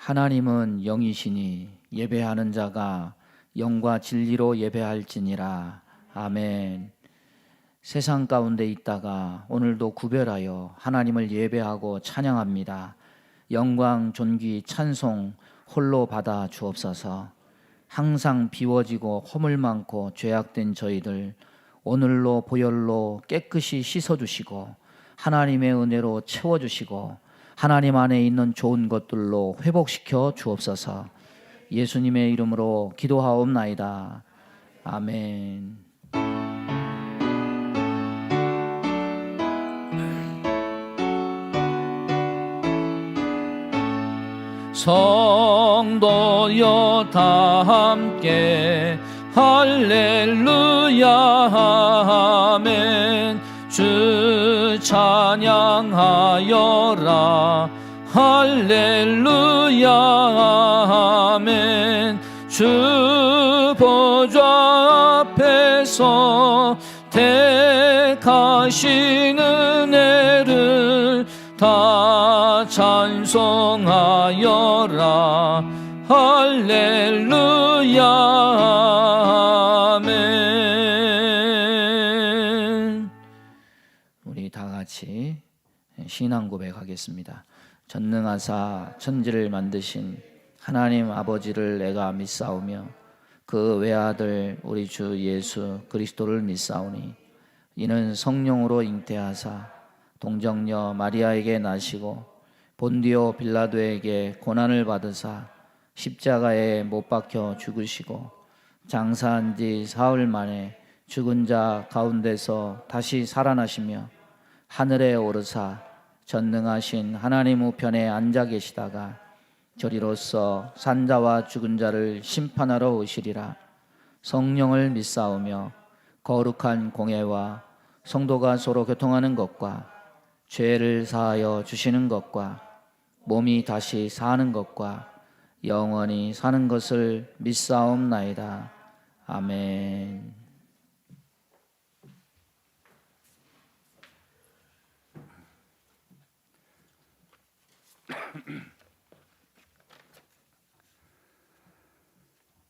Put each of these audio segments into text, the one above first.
하나님은 영이시니 예배하는 자가 영과 진리로 예배할지니라. 아멘. 세상 가운데 있다가 오늘도 구별하여 하나님을 예배하고 찬양합니다. 영광, 존귀, 찬송 홀로 받아 주옵소서. 항상 비워지고 허물 많고 죄악된 저희들 오늘로 보혈로 깨끗이 씻어주시고 하나님의 은혜로 채워주시고 하나님 안에 있는 좋은 것들로 회복시켜 주옵소서. 예수님의 이름으로 기도하옵나이다. 아멘. 성도여 다 함께 할렐루야 아멘. 주 찬양하여라 할렐루야 아멘. 주 보좌 앞에서 택하신 은혜를 다 찬송하여라 할렐루야 아멘. 우리 다 같이 신앙 고백하겠습니다. 전능하사 천지를 만드신 하나님 아버지를 내가 믿사오며 그 외아들 우리 주 예수 그리스도를 믿사오니 이는 성령으로 잉태하사 동정녀 마리아에게 나시고 본디오 빌라도에게 고난을 받으사 십자가에 못 박혀 죽으시고 장사한 지 사흘 만에 죽은 자 가운데서 다시 살아나시며 하늘에 오르사 전능하신 하나님 우편에 앉아 계시다가 저리로서 산자와 죽은 자를 심판하러 오시리라. 성령을 믿사오며 거룩한 공예와 성도가 서로 교통하는 것과 죄를 사하여 주시는 것과 몸이 다시 사는 것과 영원히 사는 것을 믿사옵나이다. 아멘.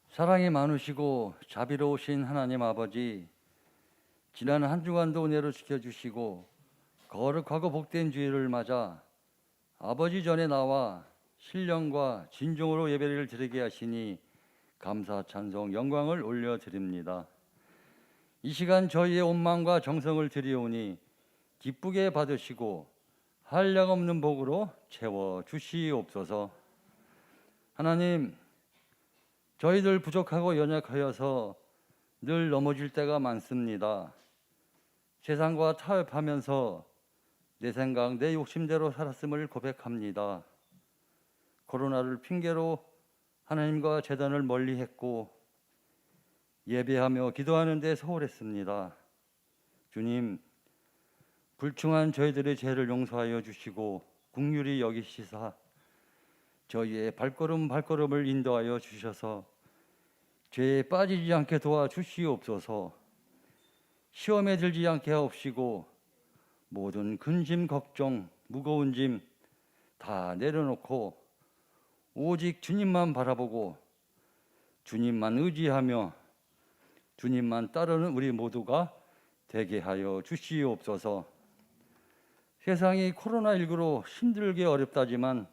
사랑이 많으시고 자비로우신 하나님 아버지, 지난 한 주간도 은혜로 지켜주시고 거룩하고 복된 주일을 맞아 아버지 전에 나와 신령과 진정으로 예배를 드리게 하시니 감사, 찬송, 영광을 올려드립니다. 이 시간 저희의 온 마음과 정성을 드리오니 기쁘게 받으시고 한량없는 복으로 채워주시옵소서. 하나님, 저희들 부족하고 연약하여서 늘 넘어질 때가 많습니다. 세상과 타협하면서 내 생각, 내 욕심대로 살았음을 고백합니다. 코로나를 핑계로 하나님과 제단을 멀리했고 예배하며 기도하는 데 소홀했습니다. 주님, 불충한 저희들의 죄를 용서하여 주시고 긍휼히 여기시사 저희의 발걸음을 인도하여 주셔서 죄에 빠지지 않게 도와주시옵소서. 시험에 들지 않게 하옵시고 모든 근심, 걱정, 무거운 짐 다 내려놓고 오직 주님만 바라보고 주님만 의지하며 주님만 따르는 우리 모두가 되게 하여 주시옵소서. 세상이 코로나19로 힘들게 어렵다지만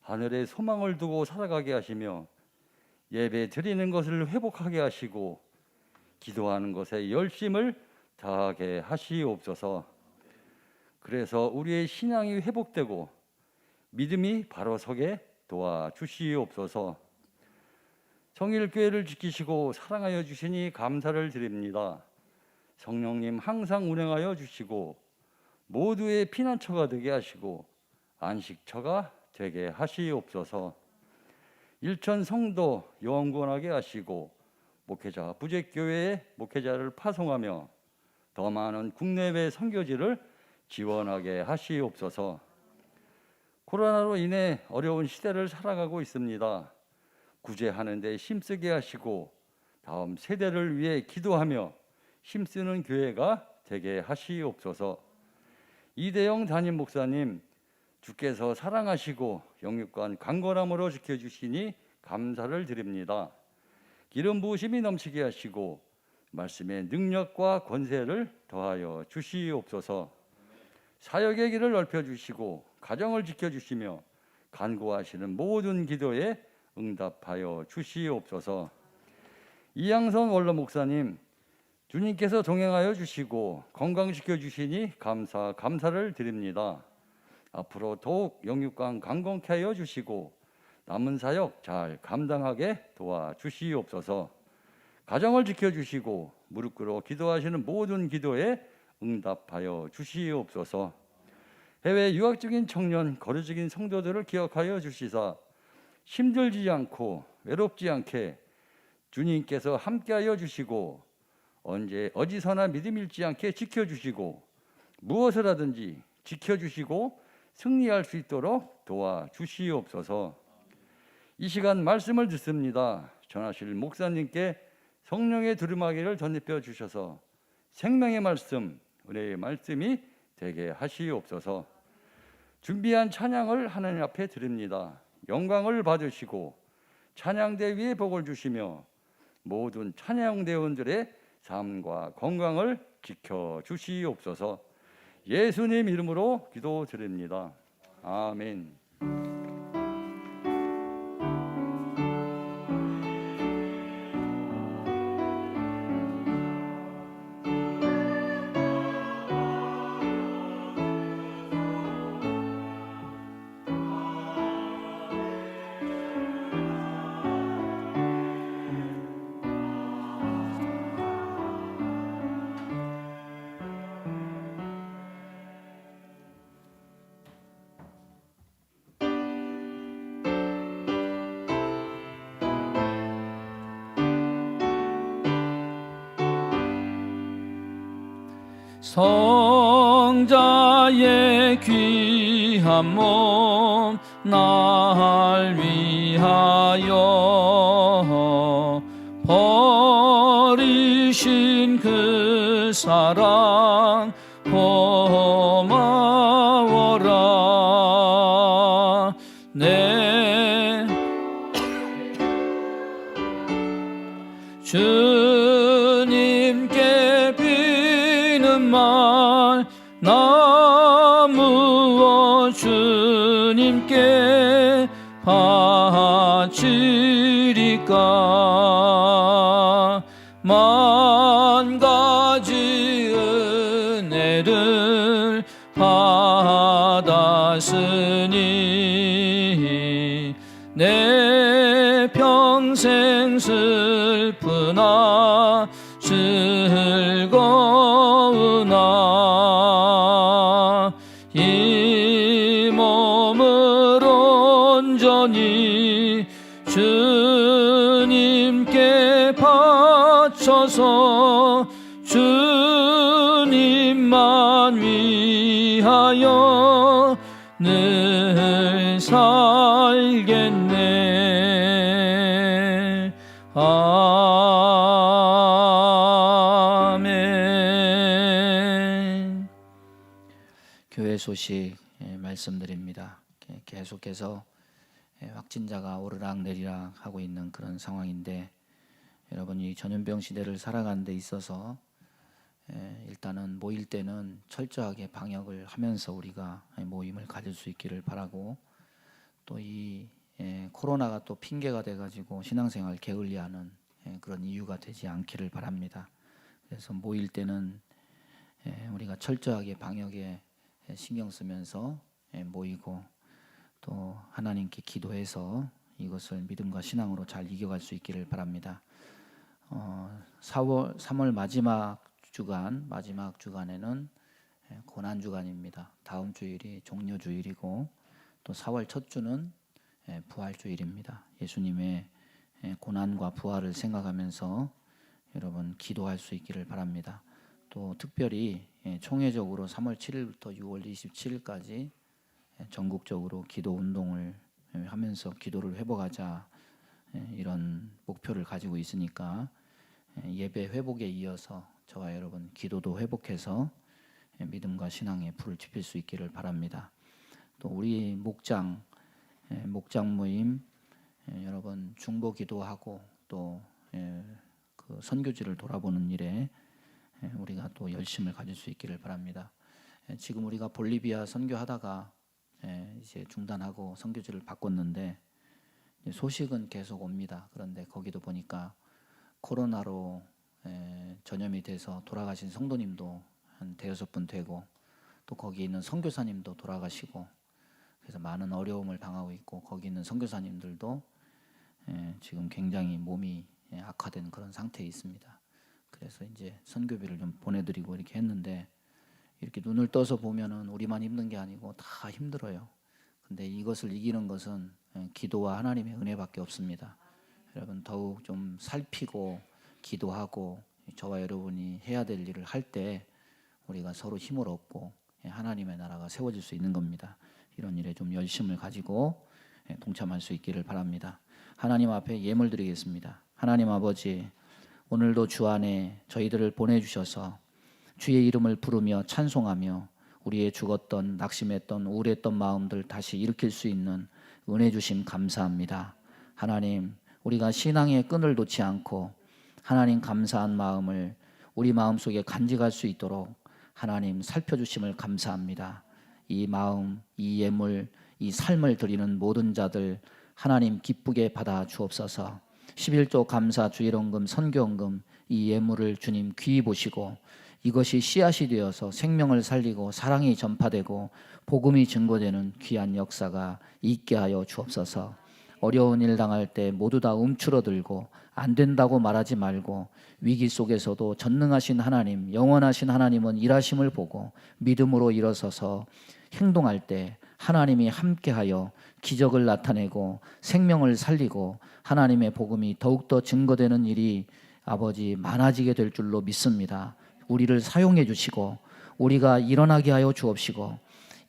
하늘에 소망을 두고 살아가게 하시며 예배 드리는 것을 회복하게 하시고 기도하는 것에 열심을 다하게 하시옵소서. 그래서 우리의 신앙이 회복되고 믿음이 바로 서게 도와주시옵소서. 성일교회를 지키시고 사랑하여 주시니 감사를 드립니다. 성령님 항상 운행하여 주시고 모두의 피난처가 되게 하시고 안식처가 되게 하시옵소서. 일천 성도 영원하게 하시고 목회자 부재교회의 목회자를 파송하며 더 많은 국내외 선교지를 지원하게 하시옵소서. 코로나로 인해 어려운 시대를 살아가고 있습니다. 구제하는 데 힘쓰게 하시고 다음 세대를 위해 기도하며 힘쓰는 교회가 되게 하시옵소서. 이대영 담임 목사님, 주께서 사랑하시고 영육간 강건함으로 지켜주시니 감사를 드립니다. 기름 부으심이 넘치게 하시고 말씀의 능력과 권세를 더하여 주시옵소서. 사역의 길을 넓혀주시고 가정을 지켜주시며 간구하시는 모든 기도에 응답하여 주시옵소서. 이양선 원로 목사님, 주님께서 동행하여 주시고 건강시켜 주시니 감사를 드립니다. 앞으로 더욱 영육간 강건케 하여 주시고 남은 사역 잘 감당하게 도와주시옵소서. 가정을 지켜주시고 무릎 꿇어 기도하시는 모든 기도에 응답하여 주시옵소서. 해외 유학 중인 청년, 거류적인 성도들을 기억하여 주시사 힘들지 않고 외롭지 않게 주님께서 함께하여 주시고 언제 어디서나 믿음 잃지 않게 지켜주시고 무엇을 하든지 지켜주시고 승리할 수 있도록 도와주시옵소서. 이 시간 말씀을 듣습니다. 전하실 목사님께 성령의 두루마기를 덧입혀 주셔서 생명의 말씀, 은혜의 말씀이 되게 하시옵소서. 준비한 찬양을 하나님 앞에 드립니다. 영광을 받으시고 찬양대 위에 복을 주시며 모든 찬양대원들의 삶과 건강을 지켜주시옵소서. 예수님 이름으로 기도드립니다. 아멘. 성자의 귀한 몸 날 위하여 버리신 그 사랑 고마워라. 내 주님께 비는 말 나 무엇 주님께 바치리까. 만 가지 은혜를 받았으니 내 평생 슬프나 즐거우나 이 몸을 온전히 주님께 바쳐서 주님만 위하여 늘 살겠네. 아멘. 교회 소식 말씀드립니다. 계속해서 확진자가 오르락내리락 하고 있는 그런 상황인데, 여러분 이 전염병 시대를 살아가는 데 있어서 일단은 모일 때는 철저하게 방역을 하면서 우리가 모임을 가질 수 있기를 바라고, 또 이 코로나가 또 핑계가 돼가지고 신앙생활 게을리하는 그런 이유가 되지 않기를 바랍니다. 그래서 모일 때는 우리가 철저하게 방역에 신경 쓰면서 모이고, 또 하나님께 기도해서 이것을 믿음과 신앙으로 잘 이겨갈 수 있기를 바랍니다. 3월 마지막 주간에는 고난 주간입니다. 다음 주일이 종려 주일이고, 또 4월 첫 주는 부활 주일입니다. 예수님의 고난과 부활을 생각하면서 여러분 기도할 수 있기를 바랍니다. 또 특별히 총회적으로 3월 7일부터 6월 27일까지 전국적으로 기도 운동을 하면서 기도를 회복하자, 이런 목표를 가지고 있으니까 예배 회복에 이어서 저와 여러분 기도도 회복해서 믿음과 신앙에 불을 지필 수 있기를 바랍니다. 또 우리 목장 모임 여러 번 중보 기도하고 또 그 선교지를 돌아보는 일에 우리가 또 열심을 가질 수 있기를 바랍니다. 지금 우리가 볼리비아 선교하다가 이제 중단하고 선교지를 바꿨는데 소식은 계속 옵니다. 그런데 거기도 보니까 코로나로 전염이 돼서 돌아가신 성도님도 한 대여섯 분 되고 또 거기 있는 선교사님도 돌아가시고 그래서 많은 어려움을 당하고 있고 거기 있는 선교사님들도 지금 굉장히 몸이 악화된 그런 상태에 있습니다. 그래서 이제 선교비를 좀 보내드리고 이렇게 했는데 이렇게 눈을 떠서 보면은 우리만 힘든 게 아니고 다 힘들어요. 근데 이것을 이기는 것은 기도와 하나님의 은혜밖에 없습니다. 여러분 더욱 좀 살피고 기도하고 저와 여러분이 해야 될 일을 할 때 우리가 서로 힘을 얻고 하나님의 나라가 세워질 수 있는 겁니다. 이런 일에 좀 열심을 가지고 동참할 수 있기를 바랍니다. 하나님 앞에 예물 드리겠습니다. 하나님 아버지, 오늘도 주 안에 저희들을 보내주셔서 주의 이름을 부르며 찬송하며 우리의 죽었던 낙심했던 우울했던 마음들 다시 일으킬 수 있는 은혜 주심 감사합니다. 하나님, 우리가 신앙의 끈을 놓지 않고 하나님 감사한 마음을 우리 마음속에 간직할 수 있도록 하나님 살펴주심을 감사합니다. 이 마음, 이 예물, 이 삶을 드리는 모든 자들 하나님 기쁘게 받아 주옵소서. 11조 감사 주일원금 선교원금 이 예물을 주님 귀히 보시고 이것이 씨앗이 되어서 생명을 살리고 사랑이 전파되고 복음이 증거되는 귀한 역사가 있게 하여 주옵소서. 어려운 일 당할 때 모두 다 움츠러들고 안 된다고 말하지 말고 위기 속에서도 전능하신 하나님, 영원하신 하나님은 일하심을 보고 믿음으로 일어서서 행동할 때 하나님이 함께하여 기적을 나타내고 생명을 살리고 하나님의 복음이 더욱더 증거되는 일이 아버지 많아지게 될 줄로 믿습니다. 우리를 사용해 주시고 우리가 일어나게 하여 주옵시고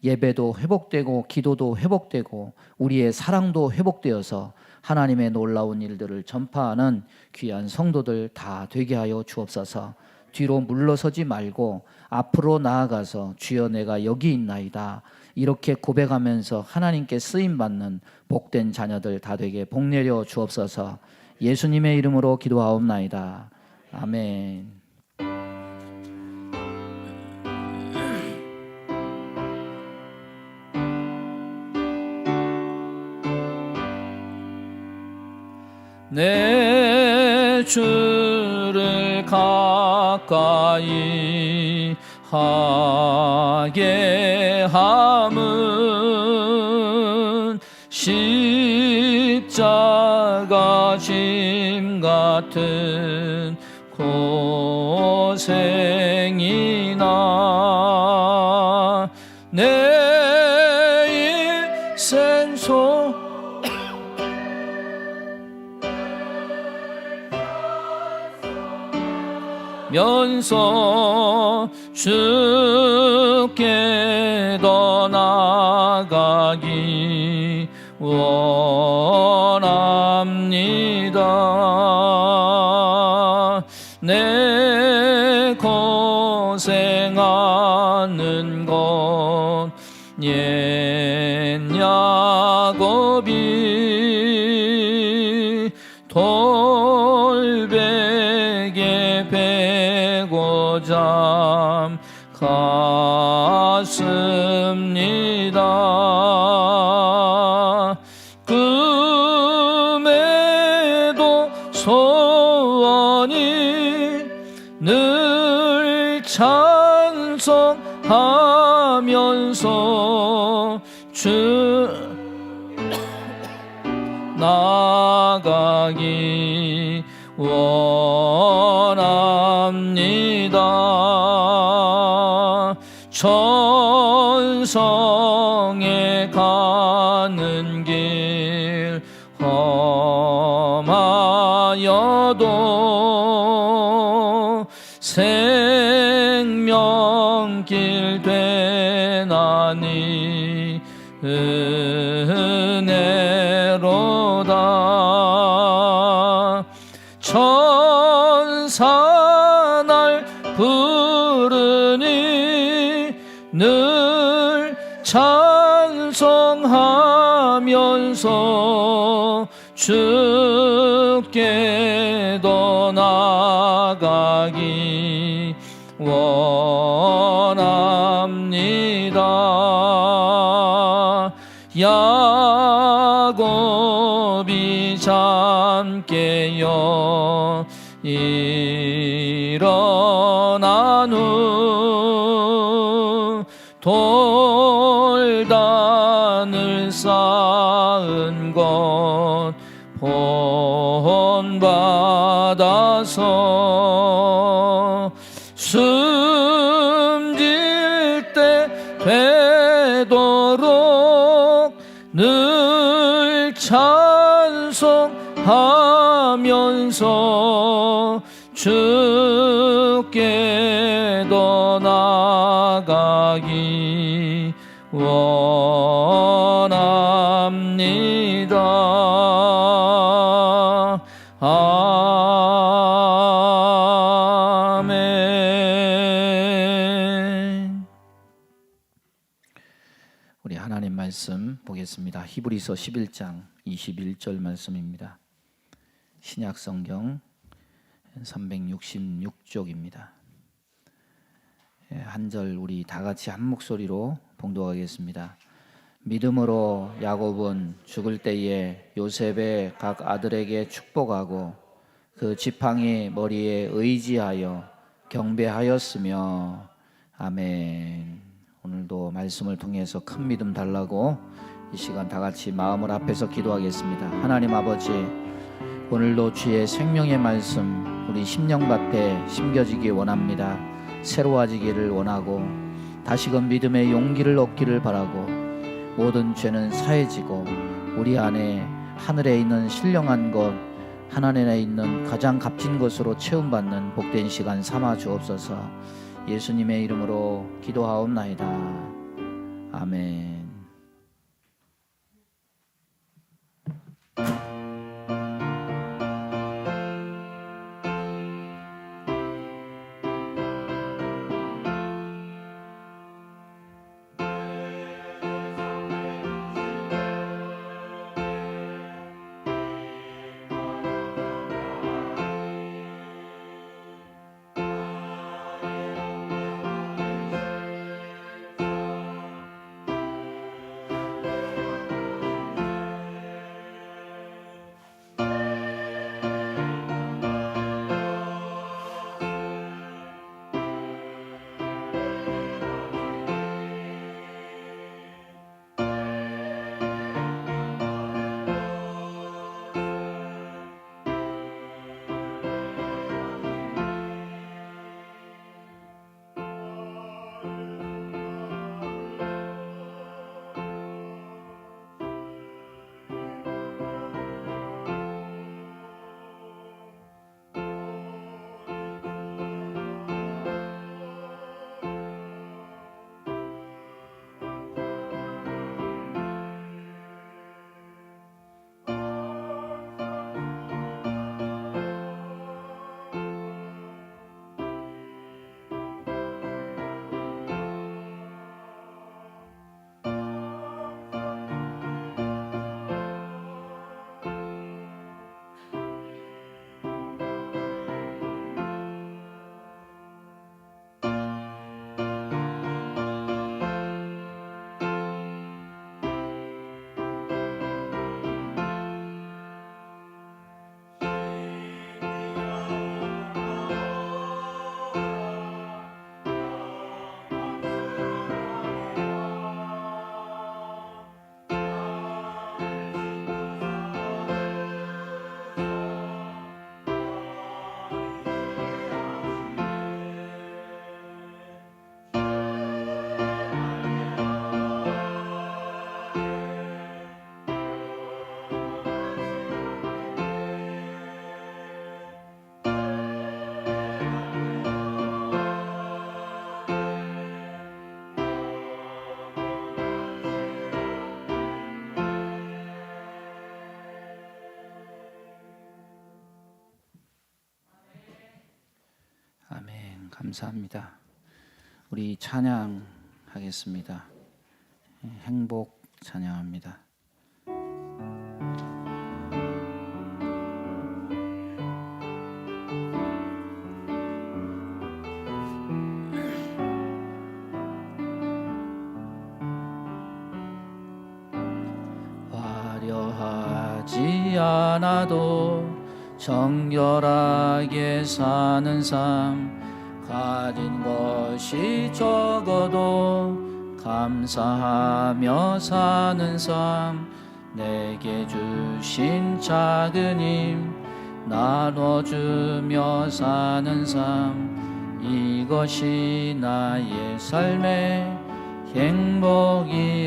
예배도 회복되고 기도도 회복되고 우리의 사랑도 회복되어서 하나님의 놀라운 일들을 전파하는 귀한 성도들 다 되게 하여 주옵소서. 뒤로 물러서지 말고 앞으로 나아가서 주여 내가 여기 있나이다 이렇게 고백하면서 하나님께 쓰임받는 복된 자녀들 다 되게 복내려 주옵소서. 예수님의 이름으로 기도하옵나이다. 아멘. 내 주를 가까이 하게 함은 십자가 짐 같은 고생이나 내 일생 면서 주께 더 나아가기 원합니다. 내 고생하는 것 옛 야곱이 돌베개 베고자 갔습니다. 꿈에도 소원이 늘 찬송하면서 주 나가기 원합니다. 천성에 가는 길 험하여도 생명길 되나니 은혜로다. 천사 날 부르니 늘 찬송 하면서 주께 더 나아가기 원합니다. 야곱이 잠깨어 일어난 후 돌단을 쌓은 것 본받아서 숨질 때 되도록 늘 찬송하면서 주께 더 나아가기 원합니다. 아멘. 우리 하나님 말씀 보겠습니다. 히브리서 11장 21절 말씀입니다. 신약 성경 366쪽입니다. 한 절 우리 다 같이 한 목소리로 봉독하겠습니다. 믿음으로 야곱은 죽을 때에 요셉의 각 아들에게 축복하고 그 지팡이 머리에 의지하여 경배하였으며. 아멘. 오늘도 말씀을 통해서 큰 믿음 달라고 이 시간 다 같이 마음을 합해서 기도하겠습니다. 하나님 아버지, 오늘도 주의 생명의 말씀 우리 심령밭에 심겨지기 원합니다. 새로워지기를 원하고 다시금 믿음의 용기를 얻기를 바라고 모든 죄는 사해지고 우리 안에 하늘에 있는 신령한 것, 하나님에 있는 가장 값진 것으로 채움받는 복된 시간 삼아 주옵소서. 예수님의 이름으로 기도하옵나이다. 아멘. 아멘. 감사합니다. 우리 찬양하겠습니다. 행복 찬양합니다. 거하지 않아도 정결하게 사는 삶, 가진 것이 적어도 감사하며 사는 삶, 내게 주신 작은 힘 나눠주며 사는 삶, 이것이 나의 삶의 행복이라호.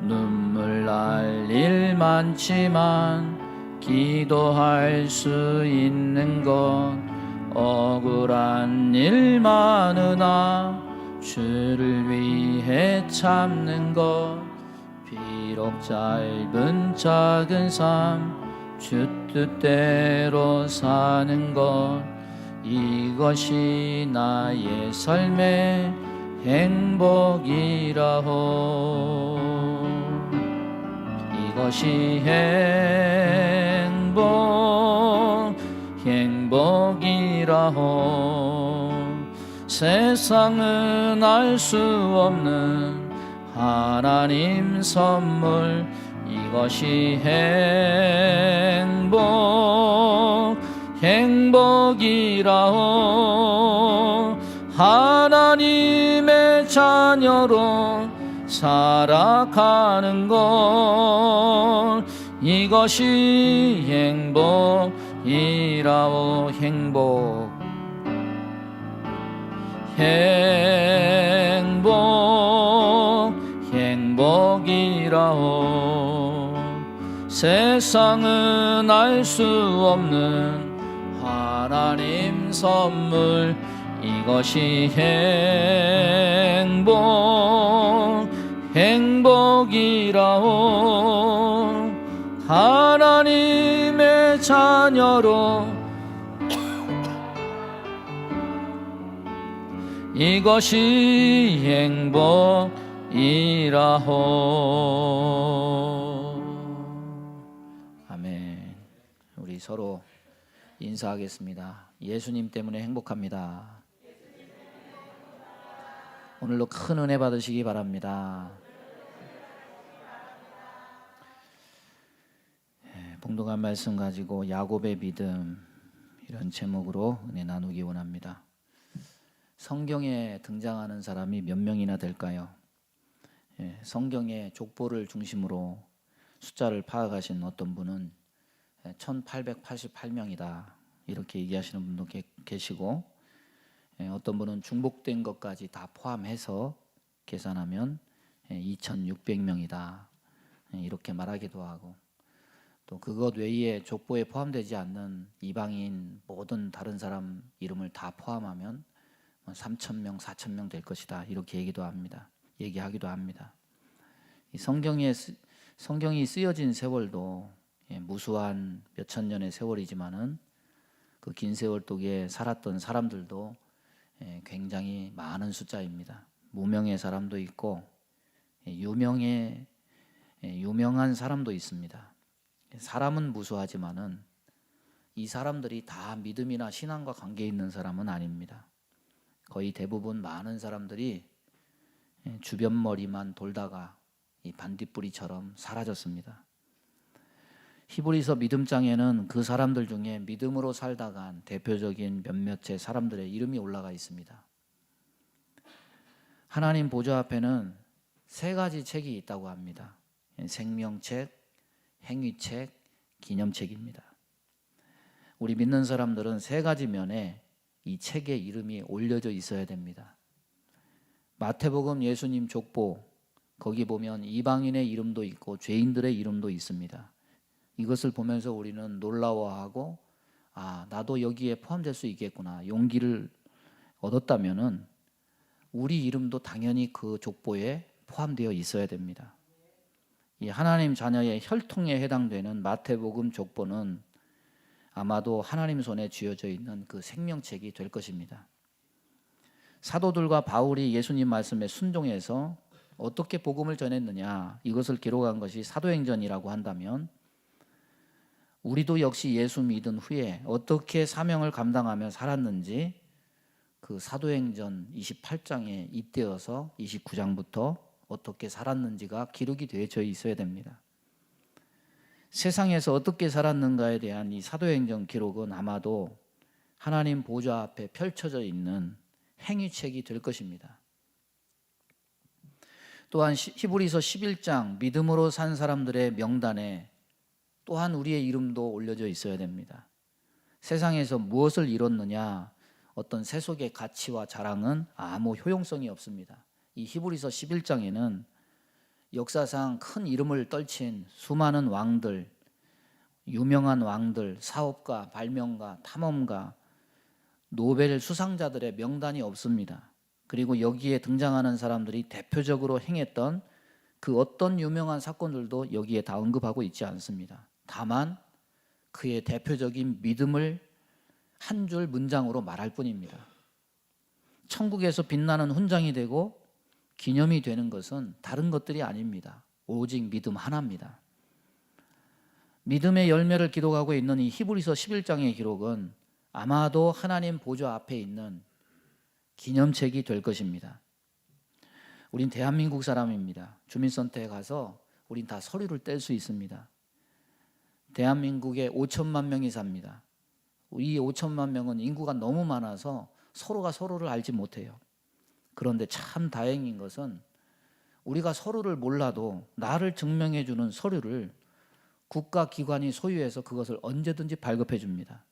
눈물 날 일 많지만 기도할 수 있는 것, 억울한 일 많으나 주를 위해 참는 것, 비록 짧은 작은 삶 주 뜻대로 사는 것, 이것이 나의 삶의 행복이라호. 이것이 행복이라호. 세상은 알 수 없는 하나님 선물, 이것이 행복이라호. 하나님의 자녀로 살아가는 것, 이것이 행복이라오. 행복이라오. 세상은 알 수 없는 하나님 선물, 이것이 행복이라오. 하나님의 자녀로 이것이 행복이라호. 아멘. 우리 서로 인사하겠습니다. 예수님 때문에 행복합니다. 오늘도 큰 은혜 받으시기 바랍니다. 봉독한 말씀 가지고 야곱의 믿음, 이런 제목으로 은혜 나누기 원합니다. 성경에 등장하는 사람이 몇 명이나 될까요? 성경의 족보를 중심으로 숫자를 파악하신 어떤 분은 1888명이다 이렇게 얘기하시는 분도 계시고, 어떤 분은 중복된 것까지 다 포함해서 계산하면 2600명이다 이렇게 말하기도 하고, 또 그것 외에 족보에 포함되지 않는 이방인 모든 다른 사람 이름을 다 포함하면 3000명, 4000명 될 것이다 이렇게 얘기하기도 합니다. 이 성경이 쓰여진 세월도 무수한 몇천 년의 세월이지만은 그 긴 세월 속에 살았던 사람들도 굉장히 많은 숫자입니다. 무명의 사람도 있고 유명한 사람도 있습니다. 사람은 무수하지만은 이 사람들이 다 믿음이나 신앙과 관계 있는 사람은 아닙니다. 거의 대부분 많은 사람들이 주변 머리만 돌다가 이 반딧불이처럼 사라졌습니다. 히브리서 믿음장에는 그 사람들 중에 믿음으로 살다간 대표적인 몇몇의 사람들의 이름이 올라가 있습니다. 하나님 보좌 앞에는 3가지 책이 있다고 합니다. 생명책, 행위책, 기념책입니다. 우리 믿는 사람들은 3가지 면에 이 책에 이름이 올려져 있어야 됩니다. 마태복음 예수님 족보, 거기 보면 이방인의 이름도 있고 죄인들의 이름도 있습니다. 이것을 보면서 우리는 놀라워하고, 나도 여기에 포함될 수 있겠구나 용기를 얻었다면은 우리 이름도 당연히 그 족보에 포함되어 있어야 됩니다. 이 하나님 자녀의 혈통에 해당되는 마태복음 족보는 아마도 하나님 손에 쥐어져 있는 그 생명책이 될 것입니다. 사도들과 바울이 예수님 말씀에 순종해서 어떻게 복음을 전했느냐, 이것을 기록한 것이 사도행전이라고 한다면, 우리도 역시 예수 믿은 후에 어떻게 사명을 감당하며 살았는지 그 사도행전 28장에 잇대어서 29장부터 어떻게 살았는지가 기록이 되어져 있어야 됩니다. 세상에서 어떻게 살았는가에 대한 이 사도행전 기록은 아마도 하나님 보좌 앞에 펼쳐져 있는 행위책이 될 것입니다. 또한 히브리서 11장 믿음으로 산 사람들의 명단에 또한 우리의 이름도 올려져 있어야 됩니다. 세상에서 무엇을 이뤘느냐, 어떤 세속의 가치와 자랑은 아무 효용성이 없습니다. 이 히브리서 11장에는 역사상 큰 이름을 떨친 수많은 왕들, 유명한 왕들, 사업가, 발명가, 탐험가, 노벨 수상자들의 명단이 없습니다. 그리고 여기에 등장하는 사람들이 대표적으로 행했던 그 어떤 유명한 사건들도 여기에 다 언급하고 있지 않습니다. 다만 그의 대표적인 믿음을 한 줄 문장으로 말할 뿐입니다. 천국에서 빛나는 훈장이 되고 기념이 되는 것은 다른 것들이 아닙니다. 오직 믿음 하나입니다. 믿음의 열매를 기록하고 있는 이 히브리서 11장의 기록은 아마도 하나님 보좌 앞에 있는 기념책이 될 것입니다. 우린 대한민국 사람입니다. 주민센터에 가서 우린 다 서류를 뗄 수 있습니다. 대한민국에 5천만 명이 삽니다. 이 5천만 명은 인구가 너무 많아서 서로가 서로를 알지 못해요. 그런데 참 다행인 것은 우리가 서로를 몰라도 나를 증명해 주는 서류를 국가기관이 소유해서 그것을 언제든지 발급해 줍니다.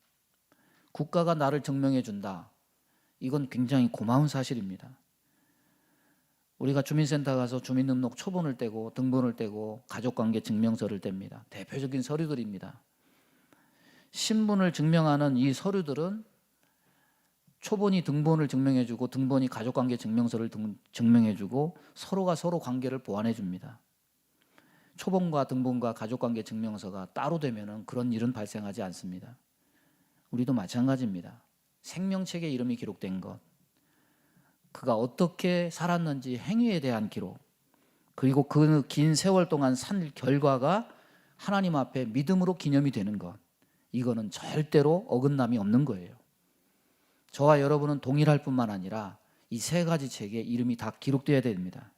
국가가 나를 증명해 준다. 이건 굉장히 고마운 사실입니다. 우리가 주민센터 가서 주민등록 초본을 떼고 등본을 떼고 가족관계 증명서를 뗍니다. 대표적인 서류들입니다. 신분을 증명하는 이 서류들은 초본이 등본을 증명해주고 등본이 가족관계 증명서를 증명해주고 서로가 서로 관계를 보완해 줍니다. 초본과 등본과 가족관계 증명서가 따로 되면은 그런 일은 발생하지 않습니다. 우리도 마찬가지입니다. 생명책에 이름이 기록된 것, 그가 어떻게 살았는지 행위에 대한 기록, 그리고 그 긴 세월 동안 산 결과가 하나님 앞에 믿음으로 기념이 되는 것, 이거는 절대로 어긋남이 없는 거예요. 저와 여러분은 동일할 뿐만 아니라 이 세 가지 책에 이름이 다 기록되어야 됩니다.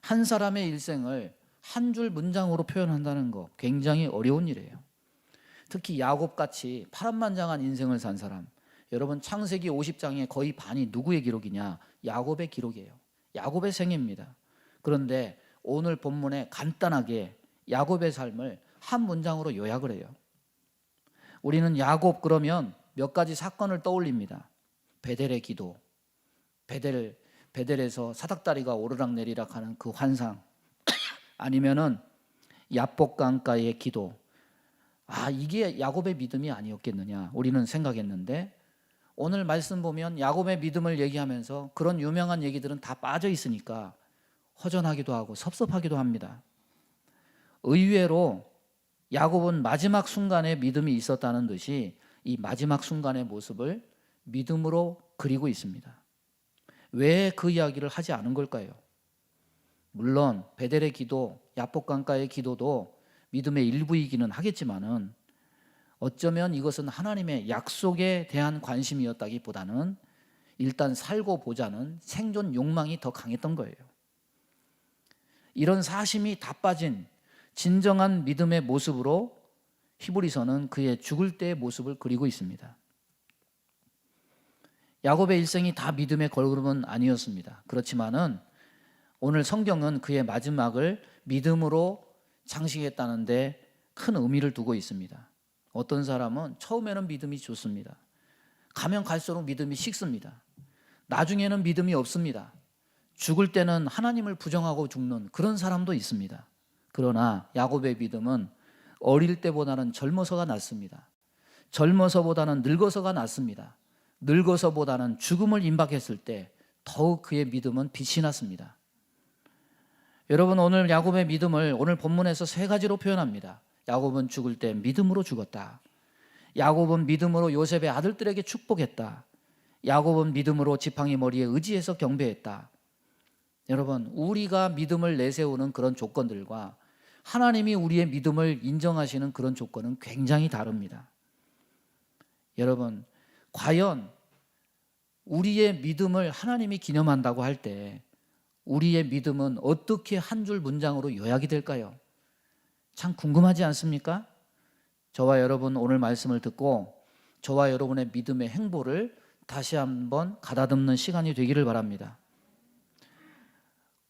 한 사람의 일생을 한 줄 문장으로 표현한다는 거 굉장히 어려운 일이에요. 특히 야곱같이 파란만장한 인생을 산 사람, 여러분 창세기 50장의 거의 반이 누구의 기록이냐? 야곱의 기록이에요. 야곱의 생애입니다. 그런데 오늘 본문에 간단하게 야곱의 삶을 한 문장으로 요약을 해요. 우리는 야곱 그러면 몇 가지 사건을 떠올립니다. 베델의 기도, 베델에서 사닥다리가 오르락내리락 하는 그 환상, 아니면은 야복 강가의 기도. 이게 야곱의 믿음이 아니었겠느냐 우리는 생각했는데, 오늘 말씀 보면 야곱의 믿음을 얘기하면서 그런 유명한 얘기들은 다 빠져 있으니까 허전하기도 하고 섭섭하기도 합니다. 의외로 야곱은 마지막 순간에 믿음이 있었다는 듯이 이 마지막 순간의 모습을 믿음으로 그리고 있습니다. 왜 그 이야기를 하지 않은 걸까요? 물론 베델의 기도, 야복강가의 기도도 믿음의 일부이기는 하겠지만은 어쩌면 이것은 하나님의 약속에 대한 관심이었다기보다는 일단 살고 보자는 생존 욕망이 더 강했던 거예요. 이런 사심이 다 빠진 진정한 믿음의 모습으로 히브리서는 그의 죽을 때의 모습을 그리고 있습니다. 야곱의 일생이 다 믿음의 걸음은 아니었습니다. 그렇지만은 오늘 성경은 그의 마지막을 믿음으로 장식했다는데 큰 의미를 두고 있습니다. 어떤 사람은 처음에는 믿음이 좋습니다. 가면 갈수록 믿음이 식습니다. 나중에는 믿음이 없습니다. 죽을 때는 하나님을 부정하고 죽는 그런 사람도 있습니다. 그러나 야곱의 믿음은 어릴 때보다는 젊어서가 낫습니다. 젊어서보다는 늙어서가 낫습니다. 늙어서보다는 죽음을 임박했을 때 더욱 그의 믿음은 빛이 났습니다. 여러분, 오늘 야곱의 믿음을 오늘 본문에서 세 가지로 표현합니다. 야곱은 죽을 때 믿음으로 죽었다. 야곱은 믿음으로 요셉의 아들들에게 축복했다. 야곱은 믿음으로 지팡이 머리에 의지해서 경배했다. 여러분, 우리가 믿음을 내세우는 그런 조건들과 하나님이 우리의 믿음을 인정하시는 그런 조건은 굉장히 다릅니다. 여러분, 과연 우리의 믿음을 하나님이 기념한다고 할 때 우리의 믿음은 어떻게 한 줄 문장으로 요약이 될까요? 참 궁금하지 않습니까? 저와 여러분 오늘 말씀을 듣고 저와 여러분의 믿음의 행보를 다시 한번 가다듬는 시간이 되기를 바랍니다.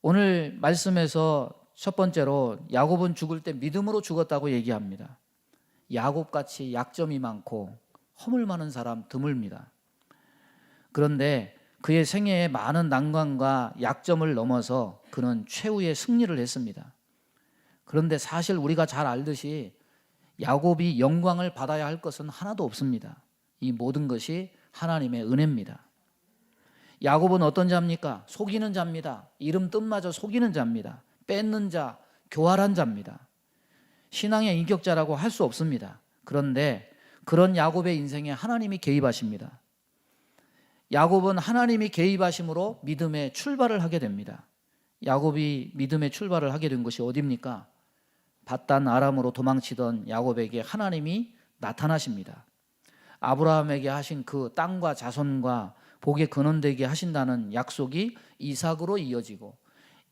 오늘 말씀에서 첫 번째로 야곱은 죽을 때 믿음으로 죽었다고 얘기합니다. 야곱같이 약점이 많고 허물 많은 사람 드뭅니다. 그런데 그의 생애에 많은 난관과 약점을 넘어서 그는 최후의 승리를 했습니다. 그런데 사실 우리가 잘 알듯이 야곱이 영광을 받아야 할 것은 하나도 없습니다. 이 모든 것이 하나님의 은혜입니다. 야곱은 어떤 자입니까? 속이는 자입니다. 이름 뜻마저 속이는 자입니다. 뺏는 자, 교활한 자입니다. 신앙의 인격자라고 할 수 없습니다. 그런데 그런 야곱의 인생에 하나님이 개입하십니다. 야곱은 하나님이 개입하심으로 믿음의 출발을 하게 됩니다. 야곱이 믿음의 출발을 하게 된 것이 어디입니까? 밧단 아람으로 도망치던 야곱에게 하나님이 나타나십니다. 아브라함에게 하신 그 땅과 자손과 복의 근원되게 하신다는 약속이 이삭으로 이어지고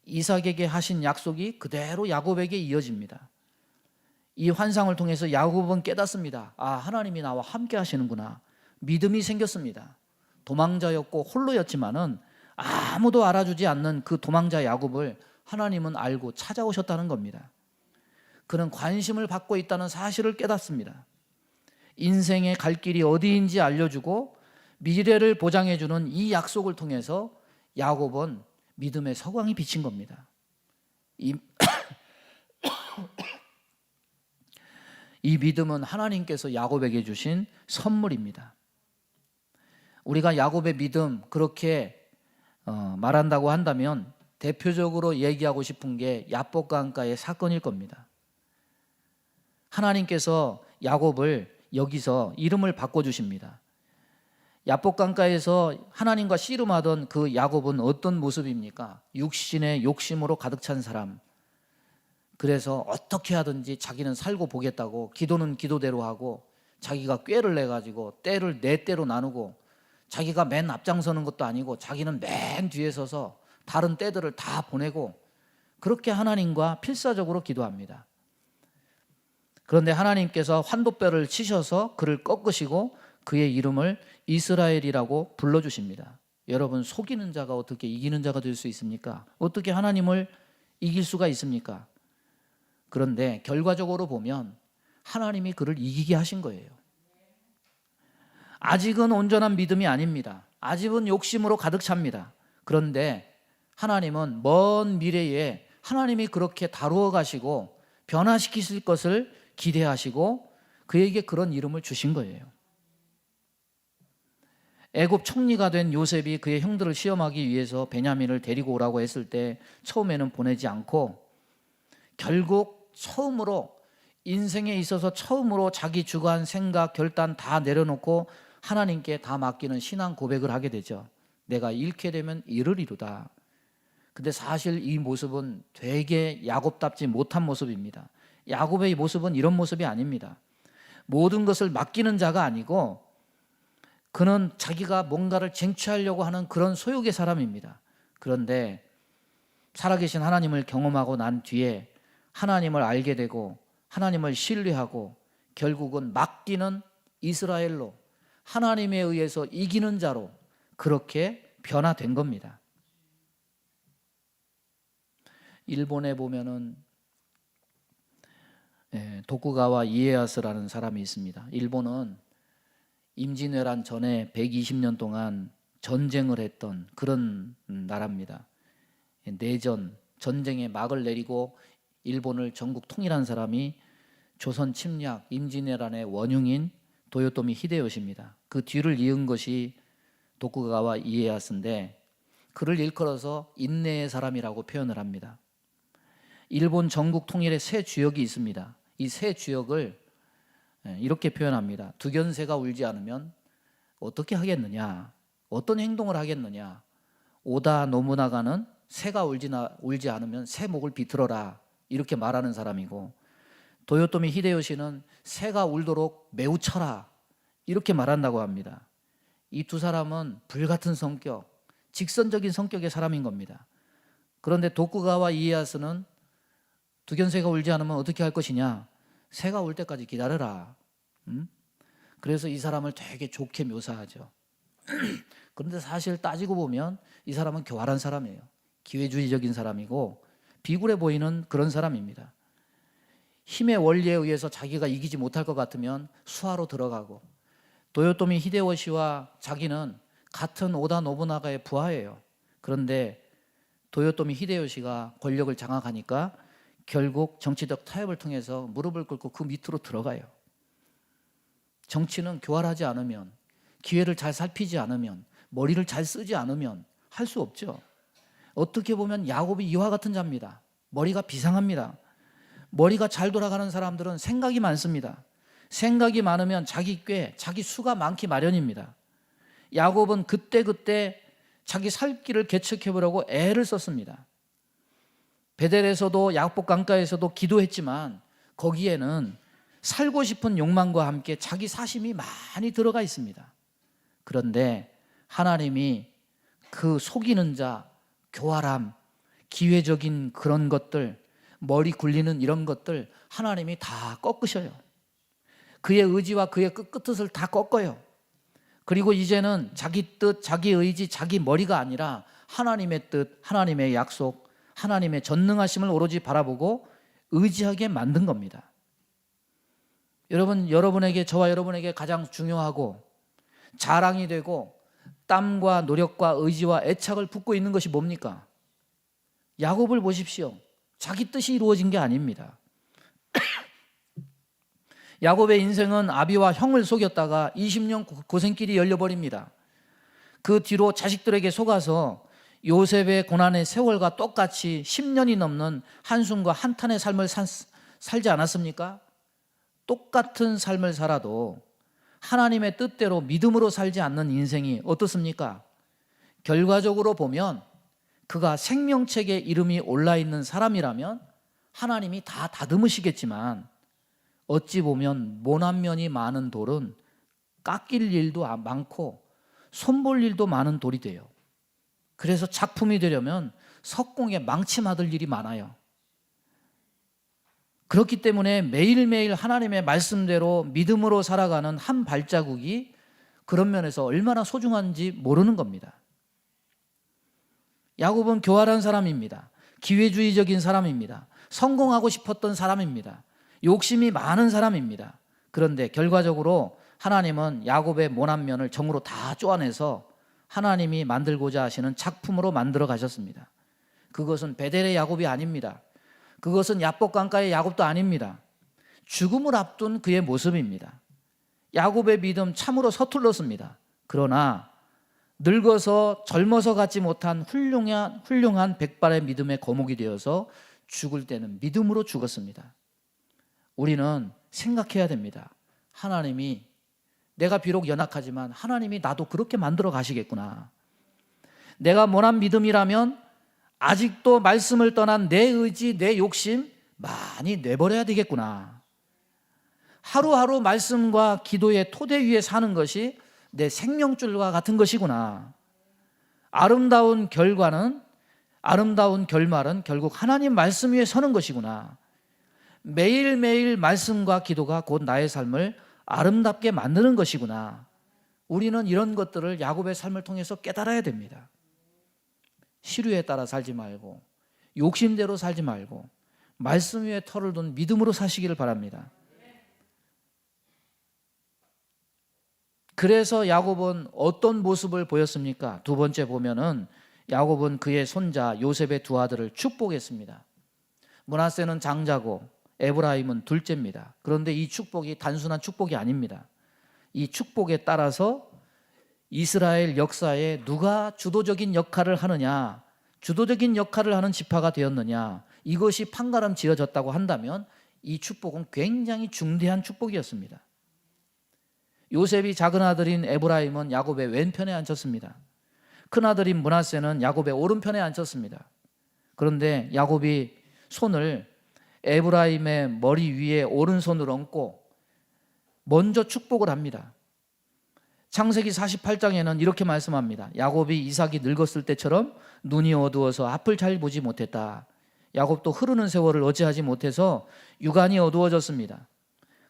이삭에게 하신 약속이 그대로 야곱에게 이어집니다. 이 환상을 통해서 야곱은 깨닫습니다. 아, 하나님이 나와 함께 하시는구나. 믿음이 생겼습니다. 도망자였고 홀로였지만은 아무도 알아주지 않는 그 도망자 야곱을 하나님은 알고 찾아오셨다는 겁니다. 그는 관심을 받고 있다는 사실을 깨닫습니다. 인생의 갈 길이 어디인지 알려주고 미래를 보장해주는 이 약속을 통해서 야곱은 믿음의 서광이 비친 겁니다. 이 믿음은 하나님께서 야곱에게 주신 선물입니다. 우리가 야곱의 믿음 그렇게 말한다고 한다면 대표적으로 얘기하고 싶은 게 야복강가의 사건일 겁니다. 하나님께서 야곱을 여기서 이름을 바꿔주십니다. 야복강가에서 하나님과 씨름하던 그 야곱은 어떤 모습입니까? 육신의 욕심으로 가득 찬 사람. 그래서 어떻게 하든지 자기는 살고 보겠다고 기도는 기도대로 하고 자기가 꾀를 내가지고 떼를 네 떼로 나누고 자기가 맨 앞장서는 것도 아니고 자기는 맨 뒤에 서서 다른 떼들을 다 보내고 그렇게 하나님과 필사적으로 기도합니다. 그런데 하나님께서 환도뼈를 치셔서 그를 꺾으시고 그의 이름을 이스라엘이라고 불러주십니다. 여러분, 속이는 자가 어떻게 이기는 자가 될 수 있습니까? 어떻게 하나님을 이길 수가 있습니까? 그런데 결과적으로 보면 하나님이 그를 이기게 하신 거예요. 아직은 온전한 믿음이 아닙니다. 아직은 욕심으로 가득 찹니다. 그런데 하나님은 먼 미래에 하나님이 그렇게 다루어 가시고 변화시키실 것을 기대하시고 그에게 그런 이름을 주신 거예요. 애굽 총리가 된 요셉이 그의 형들을 시험하기 위해서 베냐민을 데리고 오라고 했을 때 처음에는 보내지 않고 결국 처음으로 인생에 있어서 처음으로 자기 주관, 생각, 결단 다 내려놓고 하나님께 다 맡기는 신앙 고백을 하게 되죠. 내가 잃게 되면 이르리로다. 근데 사실 이 모습은 되게 야곱답지 못한 모습입니다. 야곱의 모습은 이런 모습이 아닙니다. 모든 것을 맡기는 자가 아니고 그는 자기가 뭔가를 쟁취하려고 하는 그런 소욕의 사람입니다. 그런데 살아계신 하나님을 경험하고 난 뒤에 하나님을 알게 되고 하나님을 신뢰하고 결국은 맡기는 이스라엘로 하나님에 의해서 이기는 자로 그렇게 변화된 겁니다. 일본에 보면은 도쿠가와 이에야스라는 사람이 있습니다. 일본은 임진왜란 전에 120년 동안 전쟁을 했던 그런 나라입니다. 내전, 전쟁에 막을 내리고 일본을 전국 통일한 사람이 조선 침략, 임진왜란의 원흉인 도요토미 히데요시입니다. 그 뒤를 이은 것이 도쿠가와 이에야스인데 그를 일컬어서 인내의 사람이라고 표현을 합니다. 일본 전국 통일의 세 주역이 있습니다. 이 세 주역을 이렇게 표현합니다. 두견새가 울지 않으면 어떻게 하겠느냐? 어떤 행동을 하겠느냐? 오다 노부나가는 새가 울지 않으면 새 목을 비틀어라 이렇게 말하는 사람이고 도요토미 히데요시는 새가 울도록 매우 쳐라 이렇게 말한다고 합니다. 이 두 사람은 불같은 성격, 직선적인 성격의 사람인 겁니다. 그런데 독구가와 이에야스는 두견새가 울지 않으면 어떻게 할 것이냐? 새가 올 때까지 기다려라. 그래서 이 사람을 되게 좋게 묘사하죠. 그런데 사실 따지고 보면 이 사람은 교활한 사람이에요. 기회주의적인 사람이고 비굴해 보이는 그런 사람입니다. 힘의 원리에 의해서 자기가 이기지 못할 것 같으면 수하로 들어가고, 도요토미 히데요시와 자기는 같은 오다 노부나가의 부하예요. 그런데 도요토미 히데요시가 권력을 장악하니까 결국 정치적 타협을 통해서 무릎을 꿇고 그 밑으로 들어가요. 정치는 교활하지 않으면, 기회를 잘 살피지 않으면, 머리를 잘 쓰지 않으면 할 수 없죠. 어떻게 보면 야곱이 이와 같은 자입니다. 머리가 비상합니다. 머리가 잘 돌아가는 사람들은 생각이 많습니다. 생각이 많으면 자기 꾀, 자기 수가 많기 마련입니다. 야곱은 그때그때 자기 살 길을 개척해 보려고 애를 썼습니다. 베델에서도 야복 강가에서도 기도했지만 거기에는 살고 싶은 욕망과 함께 자기 사심이 많이 들어가 있습니다. 그런데 하나님이 그 속이는 자, 교활함, 기회적인 그런 것들, 머리 굴리는 이런 것들 하나님이 다 꺾으셔요. 그의 의지와 그의 끝뜻을 다 꺾어요. 그리고 이제는 자기 뜻, 자기 의지, 자기 머리가 아니라 하나님의 뜻, 하나님의 약속, 하나님의 전능하심을 오로지 바라보고 의지하게 만든 겁니다. 여러분에게, 저와 여러분에게 가장 중요하고 자랑이 되고 땀과 노력과 의지와 애착을 붓고 있는 것이 뭡니까? 야곱을 보십시오. 자기 뜻이 이루어진 게 아닙니다. 야곱의 인생은 아비와 형을 속였다가 20년 고생길이 열려버립니다. 그 뒤로 자식들에게 속아서 요셉의 고난의 세월과 똑같이 10년이 넘는 한숨과 한탄의 삶을 살지 않았습니까? 똑같은 삶을 살아도 하나님의 뜻대로 믿음으로 살지 않는 인생이 어떻습니까? 결과적으로 보면 그가 생명책에 이름이 올라있는 사람이라면 하나님이 다 다듬으시겠지만 어찌 보면 모난 면이 많은 돌은 깎일 일도 많고 손볼 일도 많은 돌이 돼요. 그래서 작품이 되려면 석공에 망치 맞을 일이 많아요. 그렇기 때문에 매일매일 하나님의 말씀대로 믿음으로 살아가는 한 발자국이 그런 면에서 얼마나 소중한지 모르는 겁니다. 야곱은 교활한 사람입니다. 기회주의적인 사람입니다. 성공하고 싶었던 사람입니다. 욕심이 많은 사람입니다. 그런데 결과적으로 하나님은 야곱의 모난 면을 정으로 다 쪼아내서 하나님이 만들고자 하시는 작품으로 만들어 가셨습니다. 그것은 베델의 야곱이 아닙니다. 그것은 야복 강가의 야곱도 아닙니다. 죽음을 앞둔 그의 모습입니다. 야곱의 믿음 참으로 서툴렀습니다. 그러나 늙어서 젊어서 갖지 못한 훌륭한 백발의 믿음의 거목이 되어서 죽을 때는 믿음으로 죽었습니다. 우리는 생각해야 됩니다. 하나님이, 내가 비록 연약하지만 하나님이 나도 그렇게 만들어 가시겠구나. 내가 모난 믿음이라면 아직도 말씀을 떠난 내 의지, 내 욕심 많이 내버려야 되겠구나. 하루하루 말씀과 기도의 토대 위에 사는 것이 내 생명줄과 같은 것이구나. 아름다운 결말은 결국 하나님 말씀 위에 서는 것이구나. 매일매일 말씀과 기도가 곧 나의 삶을 아름답게 만드는 것이구나. 우리는 이런 것들을 야곱의 삶을 통해서 깨달아야 됩니다. 시류에 따라 살지 말고 욕심대로 살지 말고 말씀 위에 터를 둔 믿음으로 사시기를 바랍니다. 그래서 야곱은 어떤 모습을 보였습니까? 두 번째 보면은 야곱은 그의 손자 요셉의 두 아들을 축복했습니다. 므낫세는 장자고 에브라임은 둘째입니다. 그런데 이 축복이 단순한 축복이 아닙니다. 이 축복에 따라서 이스라엘 역사에 누가 주도적인 역할을 하느냐, 주도적인 역할을 하는 지파가 되었느냐, 이것이 판가름 지어졌다고 한다면 이 축복은 굉장히 중대한 축복이었습니다. 요셉이 작은 아들인 에브라임은 야곱의 왼편에 앉혔습니다. 큰 아들인 므낫세는 야곱의 오른편에 앉혔습니다. 그런데 야곱이 손을 에브라임의 머리 위에 오른손을 얹고 먼저 축복을 합니다. 창세기 48장에는 이렇게 말씀합니다. 야곱이 이삭이 늙었을 때처럼 눈이 어두워서 앞을 잘 보지 못했다. 야곱도 흐르는 세월을 어찌하지 못해서 육안이 어두워졌습니다.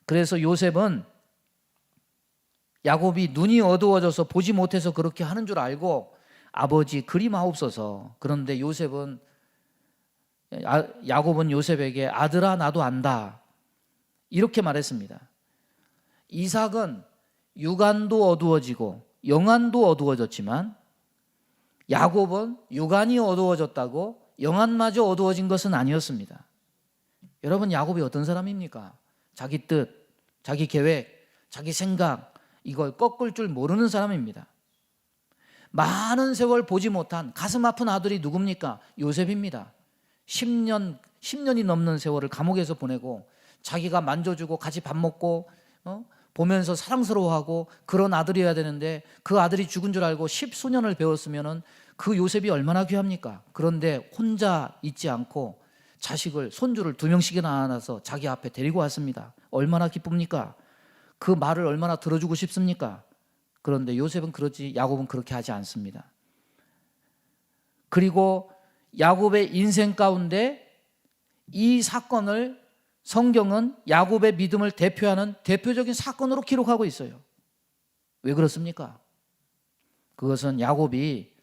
그래서 요셉은 야곱이 눈이 어두워져서 보지 못해서 그렇게 하는 줄 알고 아버지 그림하옵소서. 그런데 야곱은 요셉에게 아들아 나도 안다 이렇게 말했습니다. 이삭은 육안도 어두워지고 영안도 어두워졌지만 야곱은 육안이 어두워졌다고 영안마저 어두워진 것은 아니었습니다. 여러분, 야곱이 어떤 사람입니까? 자기 뜻, 자기 계획, 자기 생각, 이걸 꺾을 줄 모르는 사람입니다. 많은 세월 보지 못한 가슴 아픈 아들이 누굽니까? 요셉입니다. 10년이 넘는 세월을 감옥에서 보내고 자기가 만져주고 같이 밥 먹고 보면서 사랑스러워하고 그런 아들이어야 되는데 그 아들이 죽은 줄 알고 10수년을 배웠으면 그 요셉이 얼마나 귀합니까? 그런데 혼자 있지 않고 자식을, 손주를 2명씩이나 안아서 자기 앞에 데리고 왔습니다. 얼마나 기쁩니까? 그 말을 얼마나 들어주고 싶습니까? 그런데 야곱은 그렇게 하지 않습니다. 그리고 야곱의 인생 가운데 이 사건을 성경은 야곱의 믿음을 대표하는 대표적인 사건으로 기록하고 있어요. 왜 그렇습니까? 그것은 야곱이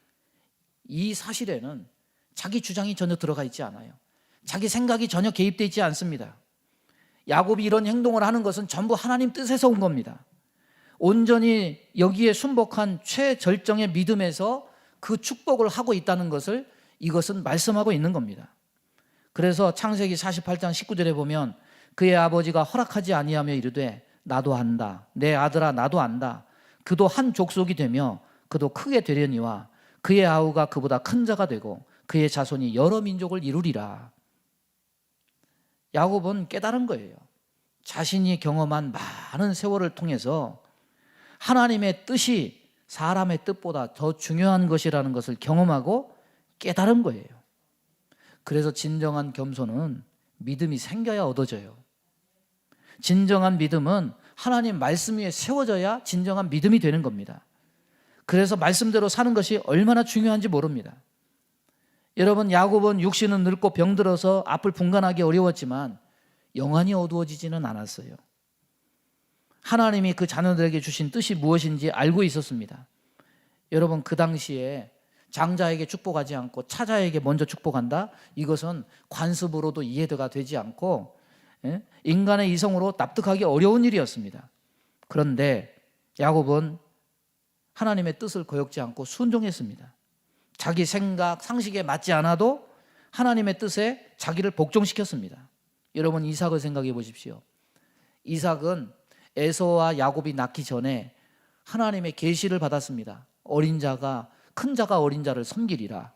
이 사실에는 자기 주장이 전혀 들어가 있지 않아요. 자기 생각이 전혀 개입되어 있지 않습니다. 야곱이 이런 행동을 하는 것은 전부 하나님 뜻에서 온 겁니다. 온전히 여기에 순복한 최절정의 믿음에서 그 축복을 하고 있다는 것을 이것은 말씀하고 있는 겁니다. 그래서 창세기 48장 19절에 보면 그의 아버지가 허락하지 아니하며 이르되 나도 안다. 내 아들아 나도 안다. 그도 한 족속이 되며 그도 크게 되려니와 그의 아우가 그보다 큰 자가 되고 그의 자손이 여러 민족을 이루리라. 야곱은 깨달은 거예요. 자신이 경험한 많은 세월을 통해서 하나님의 뜻이 사람의 뜻보다 더 중요한 것이라는 것을 경험하고 깨달은 거예요. 그래서 진정한 겸손은 믿음이 생겨야 얻어져요. 진정한 믿음은 하나님 말씀 위에 세워져야 진정한 믿음이 되는 겁니다. 그래서 말씀대로 사는 것이 얼마나 중요한지 모릅니다. 여러분, 야곱은 육신은 늙고 병들어서 앞을 분간하기 어려웠지만 영안이 어두워지지는 않았어요. 하나님이 그 자녀들에게 주신 뜻이 무엇인지 알고 있었습니다. 여러분, 그 당시에 장자에게 축복하지 않고 차자에게 먼저 축복한다? 이것은 관습으로도 이해가 되지 않고 인간의 이성으로 납득하기 어려운 일이었습니다. 그런데 야곱은 하나님의 뜻을 거역지 않고 순종했습니다. 자기 생각, 상식에 맞지 않아도 하나님의 뜻에 자기를 복종시켰습니다. 여러분, 이삭을 생각해 보십시오. 이삭은 에서와 야곱이 낳기 전에 하나님의 계시를 받았습니다. 어린 자가 큰 자가 어린 자를 섬기리라.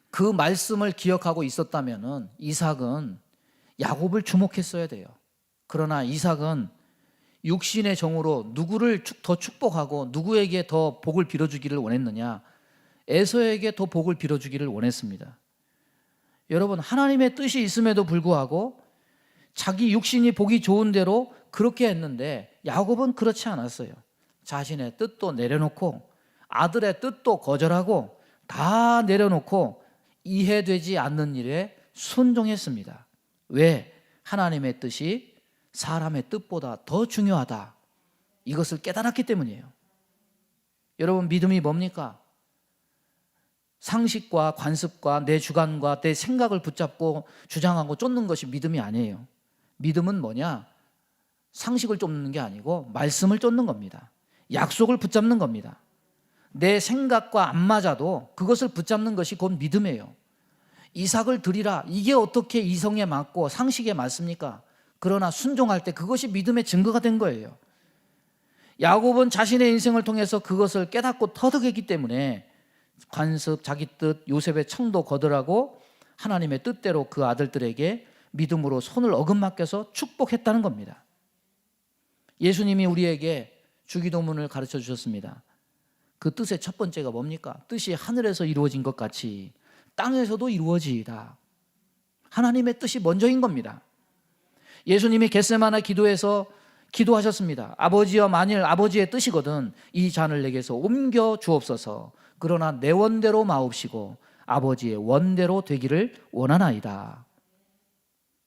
그 말씀을 기억하고 있었다면 이삭은 야곱을 주목했어야 돼요. 그러나 이삭은 육신의 정으로 누구를 더 축복하고 누구에게 더 복을 빌어주기를 원했느냐? 에서에게 더 복을 빌어주기를 원했습니다. 여러분, 하나님의 뜻이 있음에도 불구하고 자기 육신이 보기 좋은 대로 그렇게 했는데 야곱은 그렇지 않았어요. 자신의 뜻도 내려놓고 아들의 뜻도 거절하고 다 내려놓고 이해되지 않는 일에 순종했습니다. 왜? 하나님의 뜻이 사람의 뜻보다 더 중요하다. 이것을 깨달았기 때문이에요. 여러분, 믿음이 뭡니까? 상식과 관습과 내 주관과 내 생각을 붙잡고 주장하고 쫓는 것이 믿음이 아니에요. 믿음은 뭐냐? 상식을 쫓는 게 아니고 말씀을 쫓는 겁니다. 약속을 붙잡는 겁니다. 내 생각과 안 맞아도 그것을 붙잡는 것이 곧 믿음이에요. 이삭을 드리라. 이게 어떻게 이성에 맞고 상식에 맞습니까? 그러나 순종할 때 그것이 믿음의 증거가 된 거예요. 야곱은 자신의 인생을 통해서 그것을 깨닫고 터득했기 때문에 관습, 자기 뜻, 요셉의 청도 거절하고 하나님의 뜻대로 그 아들들에게 믿음으로 손을 어긋맡겨서 축복했다는 겁니다. 예수님이 우리에게 주기도문을 가르쳐 주셨습니다. 그 뜻의 첫 번째가 뭡니까? 뜻이 하늘에서 이루어진 것 같이 땅에서도 이루어지이다. 하나님의 뜻이 먼저인 겁니다. 예수님이 겟세마네 기도에서 기도하셨습니다. 아버지여, 만일 아버지의 뜻이거든 이 잔을 내게서 옮겨 주옵소서. 그러나 내 원대로 마옵시고 아버지의 원대로 되기를 원하나이다.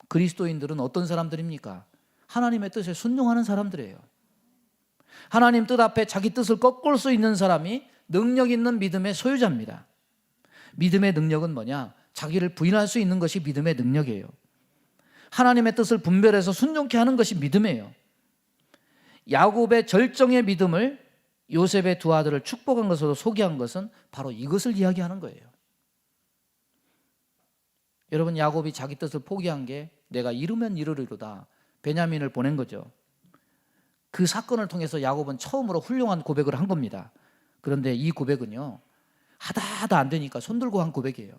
그리스도인들은 어떤 사람들입니까? 하나님의 뜻에 순종하는 사람들이에요. 하나님 뜻 앞에 자기 뜻을 꺾을 수 있는 사람이 능력 있는 믿음의 소유자입니다. 믿음의 능력은 뭐냐? 자기를 부인할 수 있는 것이 믿음의 능력이에요. 하나님의 뜻을 분별해서 순종케 하는 것이 믿음이에요. 야곱의 절정의 믿음을 요셉의 두 아들을 축복한 것으로 소개한 것은 바로 이것을 이야기하는 거예요. 여러분, 야곱이 자기 뜻을 포기한 게 내가 이루면 이루리로다 베냐민을 보낸 거죠. 그 사건을 통해서 야곱은 처음으로 훌륭한 고백을 한 겁니다. 그런데 이 고백은요, 하다 안 되니까 손들고 한 고백이에요.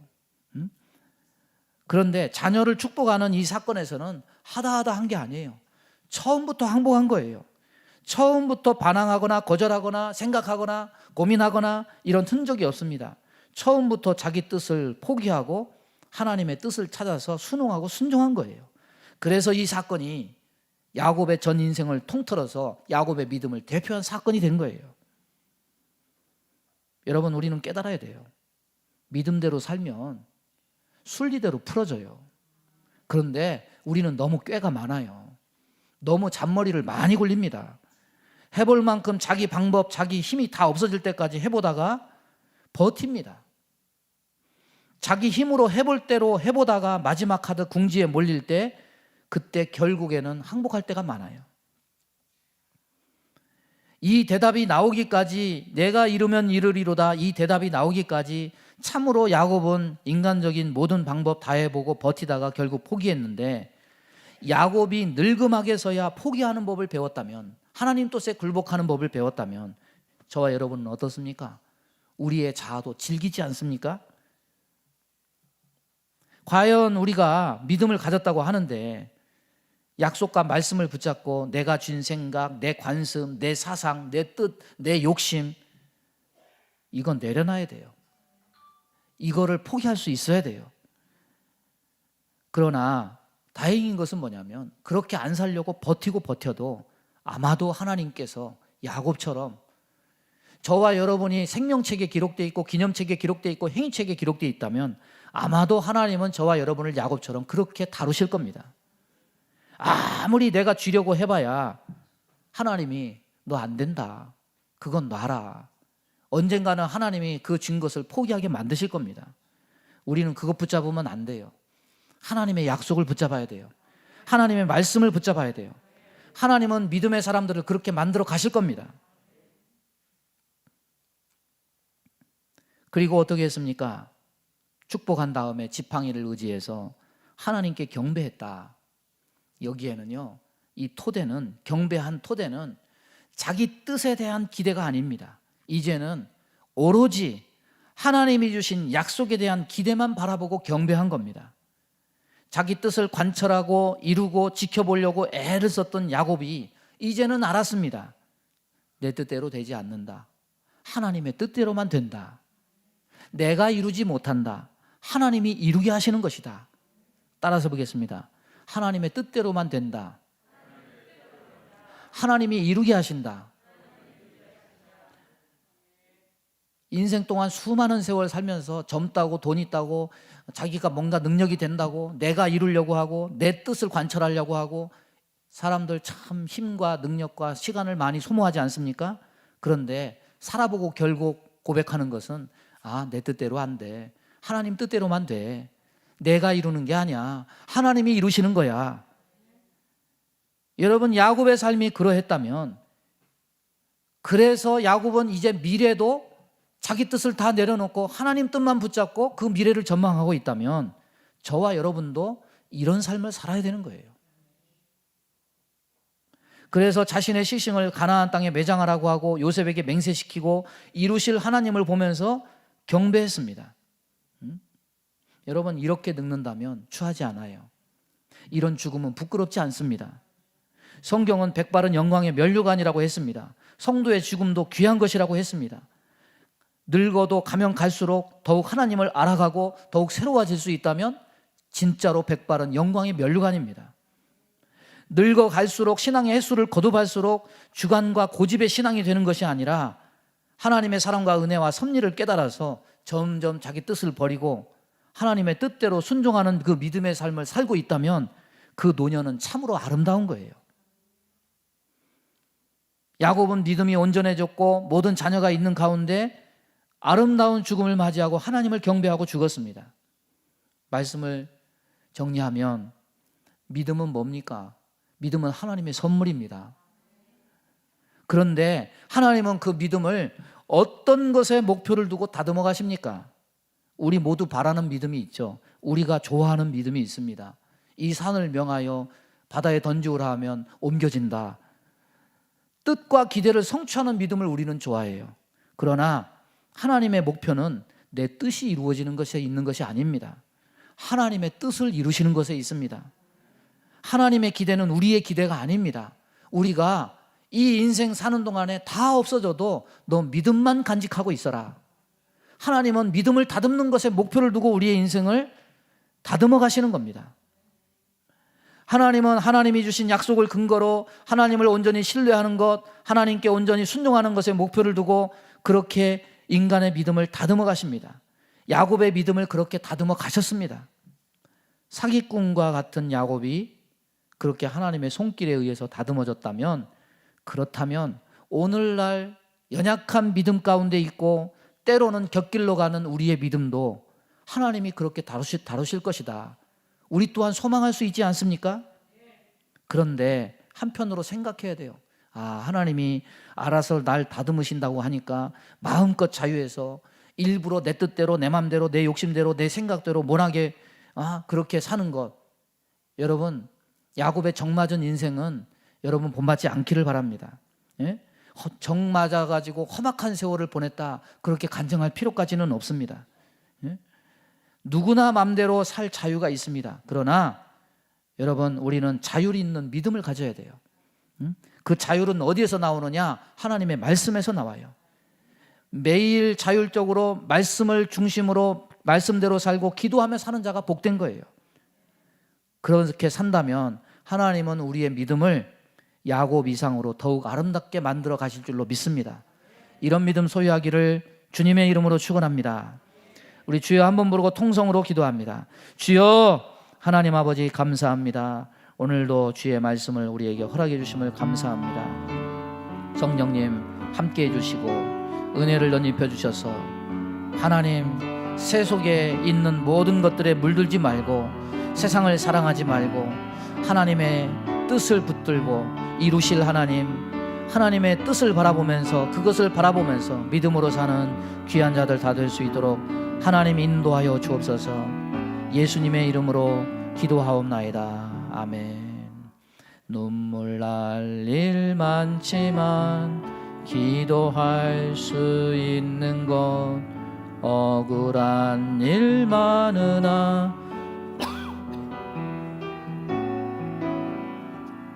그런데 자녀를 축복하는 이 사건에서는 하다 한 게 아니에요. 처음부터 항복한 거예요. 처음부터 반항하거나 거절하거나 생각하거나 고민하거나 이런 흔적이 없습니다. 처음부터 자기 뜻을 포기하고 하나님의 뜻을 찾아서 순응하고 순종한 거예요. 그래서 이 사건이 야곱의 전 인생을 통틀어서 야곱의 믿음을 대표한 사건이 된 거예요. 여러분, 우리는 깨달아야 돼요. 믿음대로 살면 순리대로 풀어져요. 그런데 우리는 너무 꾀가 많아요. 너무 잔머리를 많이 굴립니다. 해볼 만큼 자기 방법, 자기 힘이 다 없어질 때까지 해보다가 버팁니다. 자기 힘으로 해볼 대로 해보다가 마지막 카드 궁지에 몰릴 때 그때 결국에는 항복할 때가 많아요. 이 대답이 나오기까지, 내가 이루면 이루리로다, 이 대답이 나오기까지 참으로 야곱은 인간적인 모든 방법 다 해보고 버티다가 결국 포기했는데, 야곱이 늙음하게서야 포기하는 법을 배웠다면, 하나님 뜻에 굴복하는 법을 배웠다면 저와 여러분은 어떻습니까? 우리의 자아도 질기지 않습니까? 과연 우리가 믿음을 가졌다고 하는데 약속과 말씀을 붙잡고 내가 쥔 생각, 내 관심, 내 사상, 내 뜻, 내 욕심, 이건 내려놔야 돼요. 이거를 포기할 수 있어야 돼요. 그러나 다행인 것은 뭐냐면, 그렇게 안 살려고 버텨도 아마도 하나님께서 야곱처럼 저와 여러분이 생명책에 기록되어 있고 기념책에 기록되어 있고 행위책에 기록되어 있다면 아마도 하나님은 저와 여러분을 야곱처럼 그렇게 다루실 겁니다. 아무리 내가 쥐려고 해봐야 하나님이 너 안 된다, 그건 놔라, 언젠가는 하나님이 그 쥔 것을 포기하게 만드실 겁니다. 우리는 그것 붙잡으면 안 돼요. 하나님의 약속을 붙잡아야 돼요. 하나님의 말씀을 붙잡아야 돼요. 하나님은 믿음의 사람들을 그렇게 만들어 가실 겁니다. 그리고 어떻게 했습니까? 축복한 다음에 지팡이를 의지해서 하나님께 경배했다. 여기에는요, 이 토대는, 경배한 토대는 자기 뜻에 대한 기대가 아닙니다. 이제는 오로지 하나님이 주신 약속에 대한 기대만 바라보고 경배한 겁니다. 자기 뜻을 관철하고 이루고 지켜보려고 애를 썼던 야곱이 이제는 알았습니다. 내 뜻대로 되지 않는다. 하나님의 뜻대로만 된다. 내가 이루지 못한다. 하나님이 이루게 하시는 것이다. 따라서 보겠습니다. 하나님의 뜻대로만 된다. 하나님이 이루게 하신다. 인생 동안 수많은 세월 살면서 젊다고 돈 있다고 자기가 뭔가 능력이 된다고 내가 이루려고 하고 내 뜻을 관철하려고 하고 사람들 참 힘과 능력과 시간을 많이 소모하지 않습니까? 그런데 살아보고 결국 고백하는 것은 내 뜻대로 안 돼. 하나님 뜻대로만 돼. 내가 이루는 게 아니야. 하나님이 이루시는 거야. 여러분, 야곱의 삶이 그러했다면, 그래서 야곱은 이제 미래도 자기 뜻을 다 내려놓고 하나님 뜻만 붙잡고 그 미래를 전망하고 있다면 저와 여러분도 이런 삶을 살아야 되는 거예요. 그래서 자신의 시신을 가나안 땅에 매장하라고 하고 요셉에게 맹세시키고 이루실 하나님을 보면서 경배했습니다. 여러분, 이렇게 늙는다면 추하지 않아요. 이런 죽음은 부끄럽지 않습니다. 성경은 백발은 영광의 면류관이라고 했습니다. 성도의 죽음도 귀한 것이라고 했습니다. 늙어도 가면 갈수록 더욱 하나님을 알아가고 더욱 새로워질 수 있다면 진짜로 백발은 영광의 면류관입니다. 늙어갈수록 신앙의 횟수를 거듭할수록 주관과 고집의 신앙이 되는 것이 아니라 하나님의 사랑과 은혜와 섭리를 깨달아서 점점 자기 뜻을 버리고 하나님의 뜻대로 순종하는 그 믿음의 삶을 살고 있다면 그 노년은 참으로 아름다운 거예요. 야곱은 믿음이 온전해졌고 모든 자녀가 있는 가운데 아름다운 죽음을 맞이하고 하나님을 경배하고 죽었습니다. 말씀을 정리하면 믿음은 뭡니까? 믿음은 하나님의 선물입니다. 그런데 하나님은 그 믿음을 어떤 것에 목표를 두고 다듬어 가십니까? 우리 모두 바라는 믿음이 있죠. 우리가 좋아하는 믿음이 있습니다. 이 산을 명하여 바다에 던지오라 하면 옮겨진다. 뜻과 기대를 성취하는 믿음을 우리는 좋아해요. 그러나 하나님의 목표는 내 뜻이 이루어지는 것에 있는 것이 아닙니다. 하나님의 뜻을 이루시는 것에 있습니다. 하나님의 기대는 우리의 기대가 아닙니다. 우리가 이 인생 사는 동안에 다 없어져도 너 믿음만 간직하고 있어라. 하나님은 믿음을 다듬는 것에 목표를 두고 우리의 인생을 다듬어 가시는 겁니다. 하나님은 하나님이 주신 약속을 근거로 하나님을 온전히 신뢰하는 것, 하나님께 온전히 순종하는 것에 목표를 두고 그렇게 인간의 믿음을 다듬어 가십니다. 야곱의 믿음을 그렇게 다듬어 가셨습니다. 사기꾼과 같은 야곱이 그렇게 하나님의 손길에 의해서 다듬어졌다면, 그렇다면 오늘날 연약한 믿음 가운데 있고 때로는 곁길로 가는 우리의 믿음도 하나님이 그렇게 다루실 것이다. 우리 또한 소망할 수 있지 않습니까? 그런데 한편으로 생각해야 돼요. 하나님이 알아서 날 다듬으신다고 하니까 마음껏 자유해서 일부러 내 뜻대로, 내 맘대로, 내 욕심대로, 내 생각대로 못하게 그렇게 사는 것. 여러분, 야곱의 정맞은 인생은 여러분 본받지 않기를 바랍니다. 예? 정 맞아가지고 험악한 세월을 보냈다, 그렇게 간증할 필요까지는 없습니다. 예? 누구나 맘대로 살 자유가 있습니다. 그러나 여러분, 우리는 자율이 있는 믿음을 가져야 돼요. 그 자율은 어디에서 나오느냐? 하나님의 말씀에서 나와요. 매일 자율적으로 말씀을 중심으로 말씀대로 살고 기도하며 사는 자가 복된 거예요. 그렇게 산다면 하나님은 우리의 믿음을 야곱 이상으로 더욱 아름답게 만들어 가실 줄로 믿습니다. 이런 믿음 소유하기를 주님의 이름으로 축원합니다. 우리 주여 한번 부르고 통성으로 기도합니다. 주여, 하나님 아버지 감사합니다. 오늘도 주의 말씀을 우리에게 허락해 주심을 감사합니다. 성령님 함께해 주시고 은혜를 덧입혀 주셔서 하나님, 세속에 있는 모든 것들에 물들지 말고 세상을 사랑하지 말고 하나님의 뜻을 붙들고 이루실 하나님의 뜻을 바라보면서, 그것을 바라보면서 믿음으로 사는 귀한 자들 다 될 수 있도록 하나님 인도하여 주옵소서. 예수님의 이름으로 기도하옵나이다. 아멘. 눈물 날 일 많지만 기도할 수 있는 것, 억울한 일 많으나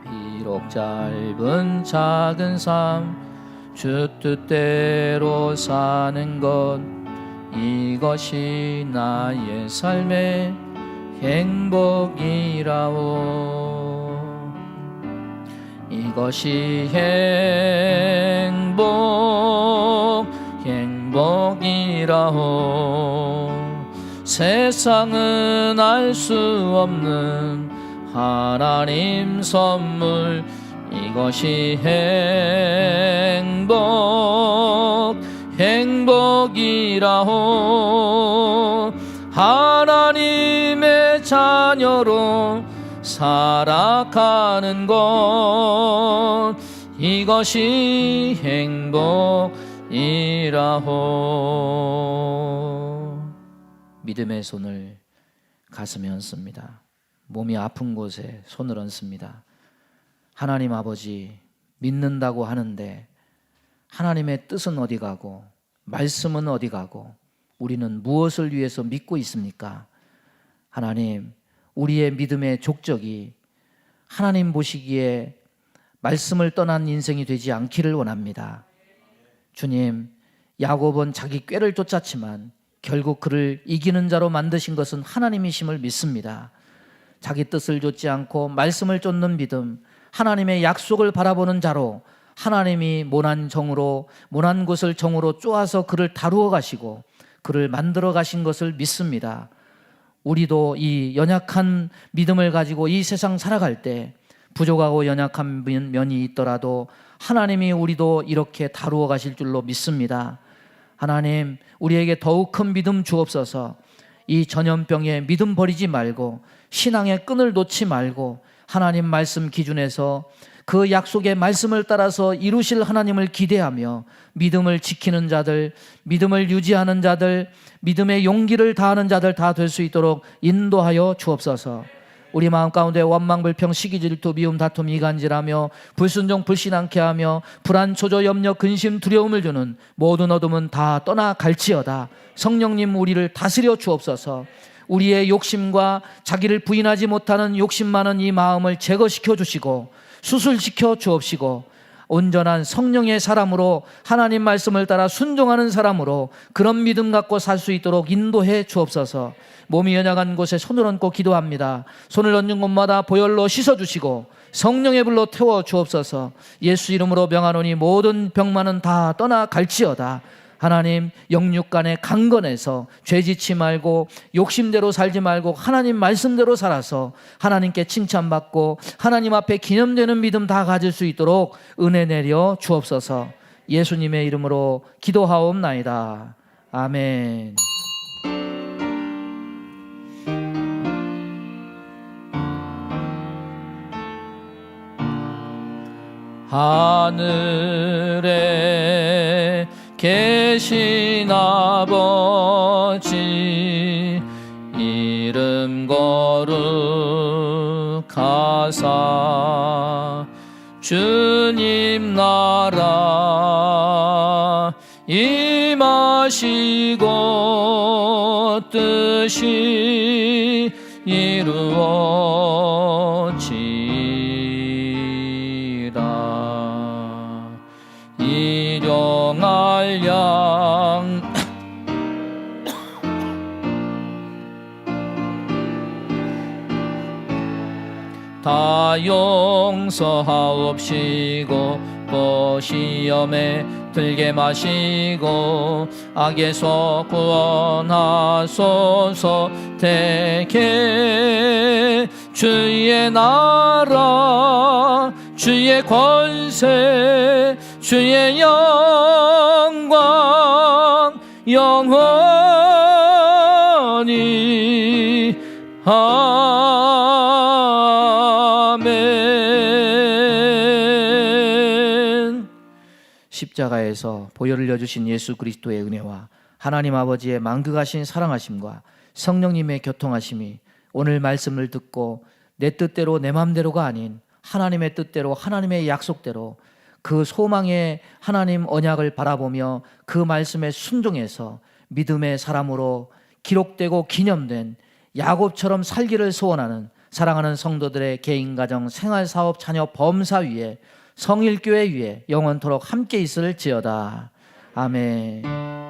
비록 짧은 작은 삶 주 뜻대로 사는 것, 이것이 나의 삶의 행복이라오. 이것이 행복이라오. 세상은 알 수 없는 하나님 선물, 이것이 행복이라오. 하나님의 자녀로 살아가는 것, 이것이 행복이라오. 믿음의 손을 가슴에 얹습니다. 몸이 아픈 곳에 손을 얹습니다. 하나님 아버지, 믿는다고 하는데 하나님의 뜻은 어디 가고 말씀은 어디 가고 우리는 무엇을 위해서 믿고 있습니까? 하나님, 우리의 믿음의 족적이 하나님 보시기에 말씀을 떠난 인생이 되지 않기를 원합니다. 주님, 야곱은 자기 꾀를 쫓았지만 결국 그를 이기는 자로 만드신 것은 하나님이심을 믿습니다. 자기 뜻을 좇지 않고 말씀을 쫓는 믿음, 하나님의 약속을 바라보는 자로 하나님이 모난 곳을 정으로 쪼아서 그를 다루어 가시고 그를 만들어 가신 것을 믿습니다. 우리도 이 연약한 믿음을 가지고 이 세상 살아갈 때 부족하고 연약한 면이 있더라도 하나님이 우리도 이렇게 다루어 가실 줄로 믿습니다. 하나님, 우리에게 더욱 큰 믿음 주옵소서. 이 전염병에 믿음 버리지 말고 신앙의 끈을 놓지 말고 하나님 말씀 기준에서 그 약속의 말씀을 따라서 이루실 하나님을 기대하며 믿음을 지키는 자들, 믿음을 유지하는 자들, 믿음의 용기를 다하는 자들 다 될 수 있도록 인도하여 주옵소서. 우리 마음 가운데 원망, 불평, 시기, 질투, 미움, 다툼, 이간질하며 불순종, 불신앙케 하며 불안, 초조, 염려, 근심, 두려움을 주는 모든 어둠은 다 떠나갈지어다. 성령님, 우리를 다스려 주옵소서. 우리의 욕심과 자기를 부인하지 못하는 욕심 많은 이 마음을 제거시켜 주시고 수술시켜 주옵시고 온전한 성령의 사람으로 하나님 말씀을 따라 순종하는 사람으로 그런 믿음 갖고 살 수 있도록 인도해 주옵소서. 몸이 연약한 곳에 손을 얹고 기도합니다. 손을 얹는 곳마다 보혈로 씻어주시고 성령의 불로 태워 주옵소서. 예수 이름으로 명하노니 모든 병만은 다 떠나갈지어다. 하나님, 영육간의 강건해서 죄짓지 말고 욕심대로 살지 말고 하나님 말씀대로 살아서 하나님께 칭찬받고 하나님 앞에 기념되는 믿음 다 가질 수 있도록 은혜 내려 주옵소서. 예수님의 이름으로 기도하옵나이다. 아멘. 하늘에 계신 아버지 이름 거룩하사 주님 나라 임하시고 뜻이 이루어지라. 일용할 양 다 용서하옵시고 또 시험에 들게 마시고 악에서 구원하소서. 대개 주의 나라 주의 권세 주의 영광 영원히 아멘. 십자가에서 보혈을 흘려주신 예수 그리스도의 은혜와 하나님 아버지의 만극하신 사랑하심과 성령님의 교통하심이 오늘 말씀을 듣고 내 뜻대로 내 맘대로가 아닌 하나님의 뜻대로 하나님의 약속대로 그 소망의 하나님 언약을 바라보며 그 말씀에 순종해서 믿음의 사람으로 기록되고 기념된 야곱처럼 살기를 소원하는 사랑하는 성도들의 개인, 가정, 생활, 사업, 자녀, 범사 위에 성일교회 위에 영원토록 함께 있을지어다. 아멘.